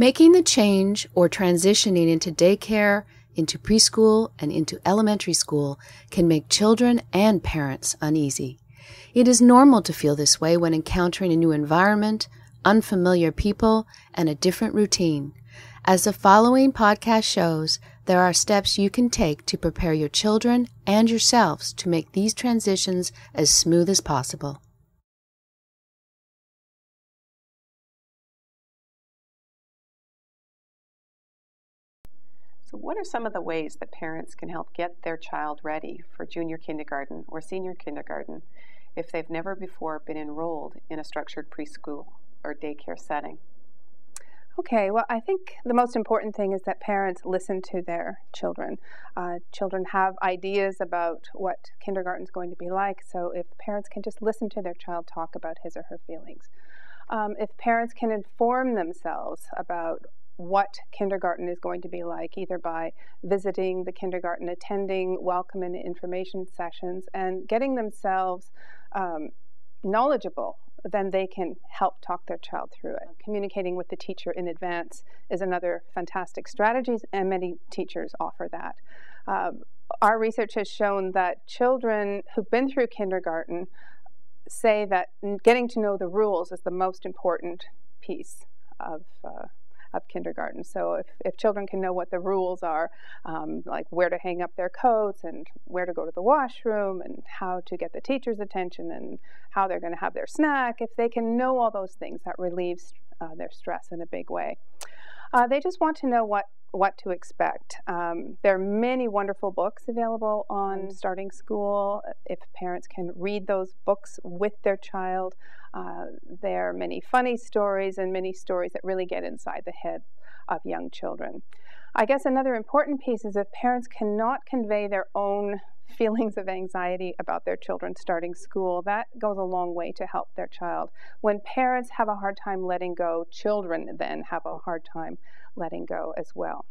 Making the change or transitioning into daycare, into preschool, and into elementary school can make children and parents uneasy. It is normal to feel this way when encountering a new environment, unfamiliar people, and a different routine. As the following podcast shows, there are steps you can take to prepare your children and yourselves to make these transitions as smooth as possible. So what are some of the ways that parents can help get their child ready for junior kindergarten or senior kindergarten if they've never before been enrolled in a structured preschool or daycare setting? Okay, well, I think the most important thing is that parents listen to their children. Children have ideas about what kindergarten is going to be like, so if parents can just listen to their child talk about his or her feelings. If parents can inform themselves about what kindergarten is going to be like, either by visiting the kindergarten, attending welcome and information sessions, and getting themselves knowledgeable, then they can help talk their child through it. Communicating with the teacher in advance is another fantastic strategy, and many teachers offer that. Our research has shown that children who've been through kindergarten say that getting to know the rules is the most important piece of kindergarten. So if children can know what the rules are, like where to hang up their coats and where to go to the washroom and how to get the teacher's attention and how they're going to have their snack, if they can know all those things, that relieves their stress in a big way. They just want to know what to expect. There are many wonderful books available on starting school. If parents can read those books with their child, there are many funny stories and many stories that really get inside the head of young children. I guess another important piece is if parents cannot convey their own feelings of anxiety about their children starting school, that goes a long way to help their child. When parents have a hard time letting go, children then have a hard time letting go as well.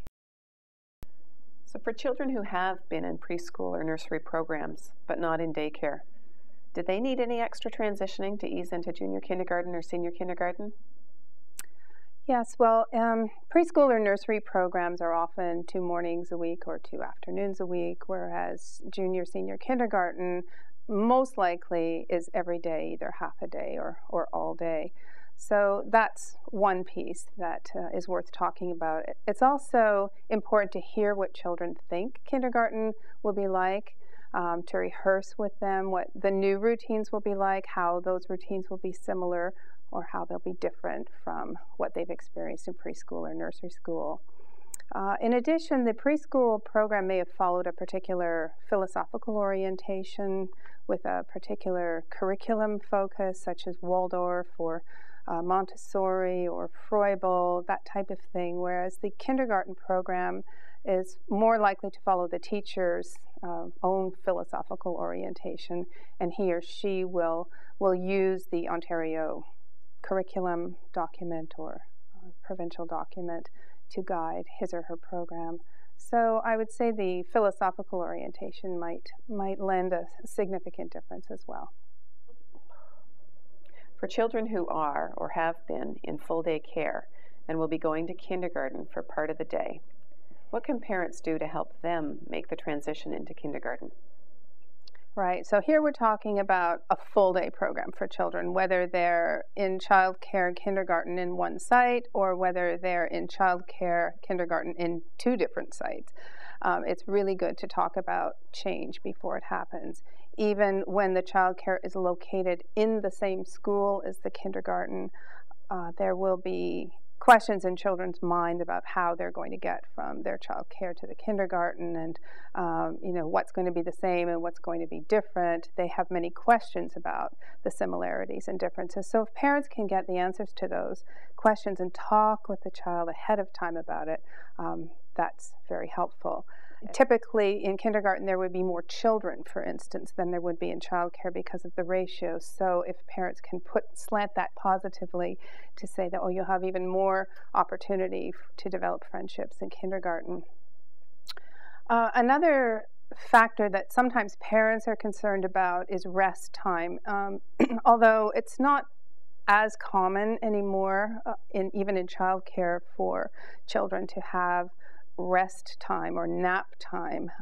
So for children who have been in preschool or nursery programs, but not in daycare, do they need any extra transitioning to ease into junior kindergarten or senior kindergarten? Yes, well, preschool or nursery programs are often 2 mornings a week or 2 afternoons a week, whereas junior, senior kindergarten most likely is every day, either half a day or all day. So that's one piece that is worth talking about. It's also important to hear what children think kindergarten will be like, to rehearse with them what the new routines will be like, how those routines will be similar, or how they'll be different from what they've experienced in preschool or nursery school. In addition, the preschool program may have followed a particular philosophical orientation with a particular curriculum focus, such as Waldorf or Montessori or Froebel, that type of thing, whereas the kindergarten program is more likely to follow the teacher's own philosophical orientation, and he or she will use the Ontario curriculum document or provincial document to guide his or her program. So I would say the philosophical orientation might lend a significant difference as well. For children who are or have been in full day care and will be going to kindergarten for part of the day, what can parents do to help them make the transition into kindergarten? Right, so here we're talking about a full day program for children, whether they're in child care kindergarten in one site or whether they're in child care kindergarten in 2 different sites. It's really good to talk about change before it happens. Even when the child care is located in the same school as the kindergarten, there will be questions in children's mind about how they're going to get from their child care to the kindergarten, and what's going to be the same and what's going to be different. They have many questions about the similarities and differences. So if parents can get the answers to those questions and talk with the child ahead of time about it, that's very helpful. Typically in kindergarten there would be more children, for instance, than there would be in childcare because of the ratios. So if parents can slant that positively to say that, you'll have even more opportunity to develop friendships in kindergarten. Another factor that sometimes parents are concerned about is rest time. Although it's not as common anymore, even in childcare, for children to have rest time or nap time.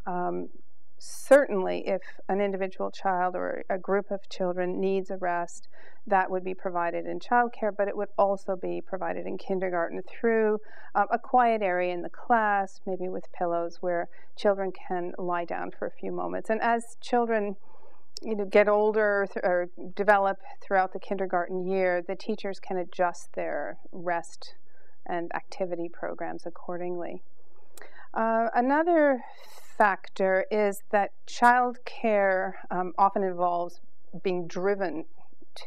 Certainly, if an individual child or a group of children needs a rest, that would be provided in childcare, but it would also be provided in kindergarten through a quiet area in the class, maybe with pillows, where children can lie down for a few moments. And as children get older or develop throughout the kindergarten year, the teachers can adjust their rest and activity programs accordingly. Another factor is that childcare often involves being driven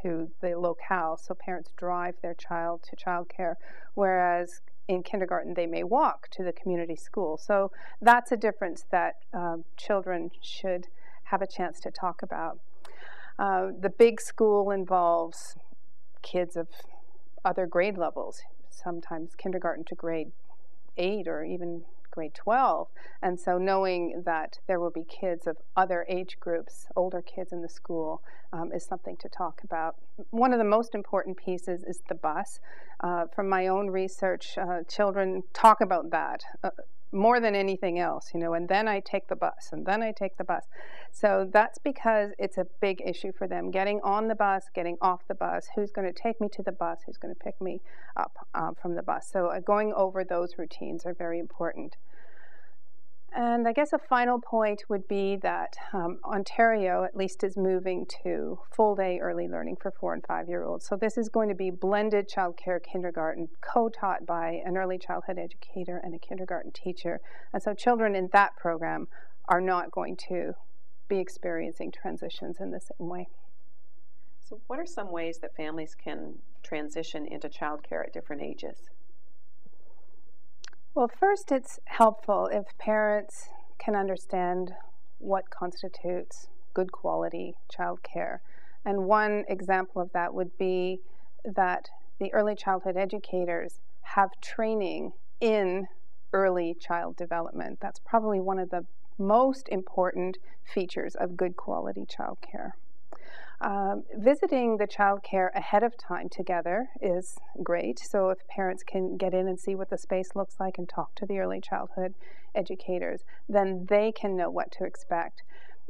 to the locale, so parents drive their child to childcare, whereas in kindergarten they may walk to the community school. So that's a difference that children should have a chance to talk about. The big school involves kids of other grade levels, sometimes kindergarten to grade 8 or even grade 12, and so knowing that there will be kids of other age groups, older kids in the school, is something to talk about. One of the most important pieces is the bus. From my own research, children talk about that more than anything else, and then I take the bus, and then I take the bus. So that's because it's a big issue for them, getting on the bus, getting off the bus, who's going to take me to the bus, who's going to pick me up from the bus. So going over those routines are very important. And I guess a final point would be that Ontario at least is moving to full-day early learning for 4- and 5-year-olds. So this is going to be blended childcare kindergarten, co-taught by an early childhood educator and a kindergarten teacher. And so children in that program are not going to be experiencing transitions in the same way. So what are some ways that families can transition into childcare at different ages? Well, first, it's helpful if parents can understand what constitutes good quality childcare. And one example of that would be that the early childhood educators have training in early child development. That's probably one of the most important features of good quality childcare. Visiting the childcare ahead of time together is great. So if parents can get in and see what the space looks like and talk to the early childhood educators, then they can know what to expect.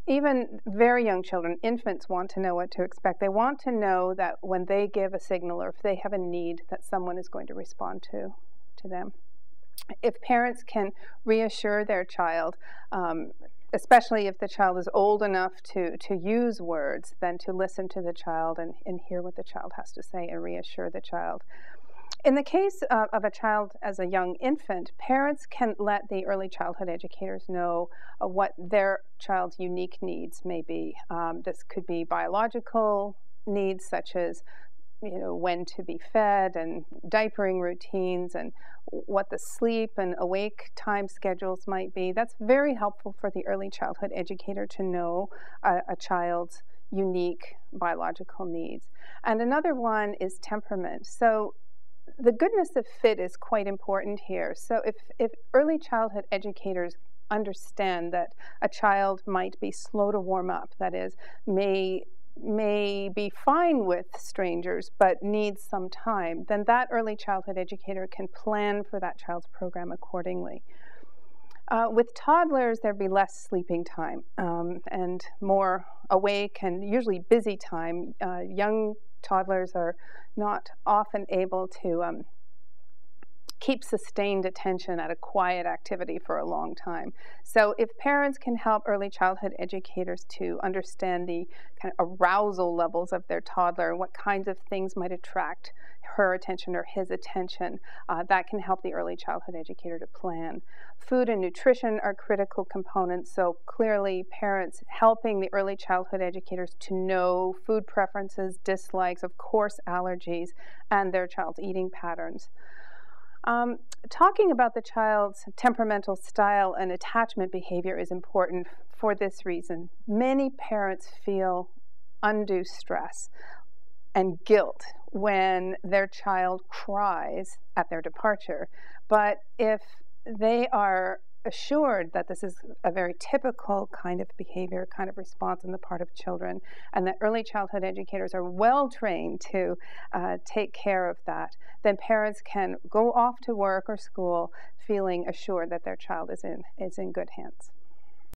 Even very young children, infants, want to know what to expect. They want to know that when they give a signal or if they have a need, that someone is going to respond to them. If parents can reassure their child, especially if the child is old enough to use words, then to listen to the child and hear what the child has to say and reassure the child. In the case of a child as a young infant, parents can let the early childhood educators know what their child's unique needs may be. This could be biological needs, such as when to be fed and diapering routines and what the sleep and awake time schedules might be. That's very helpful for the early childhood educator to know a child's unique biological needs. And another one is temperament. So the goodness of fit is quite important here. So if early childhood educators understand that a child might be slow to warm up, that is, may be fine with strangers but needs some time, then that early childhood educator can plan for that child's program accordingly. With toddlers, there'd be less sleeping time and more awake and usually busy time. Young toddlers are not often able to keep sustained attention at a quiet activity for a long time. So if parents can help early childhood educators to understand the kind of arousal levels of their toddler and what kinds of things might attract her attention or his attention, that can help the early childhood educator to plan. Food and nutrition are critical components, so clearly parents helping the early childhood educators to know food preferences, dislikes, of course allergies, and their child's eating patterns. Talking about the child's temperamental style and attachment behavior is important for this reason. Many parents feel undue stress and guilt when their child cries at their departure. But if they are assured that this is a very typical kind of behavior, kind of response on the part of children, and that early childhood educators are well trained to take care of that, then parents can go off to work or school feeling assured that their child is in good hands.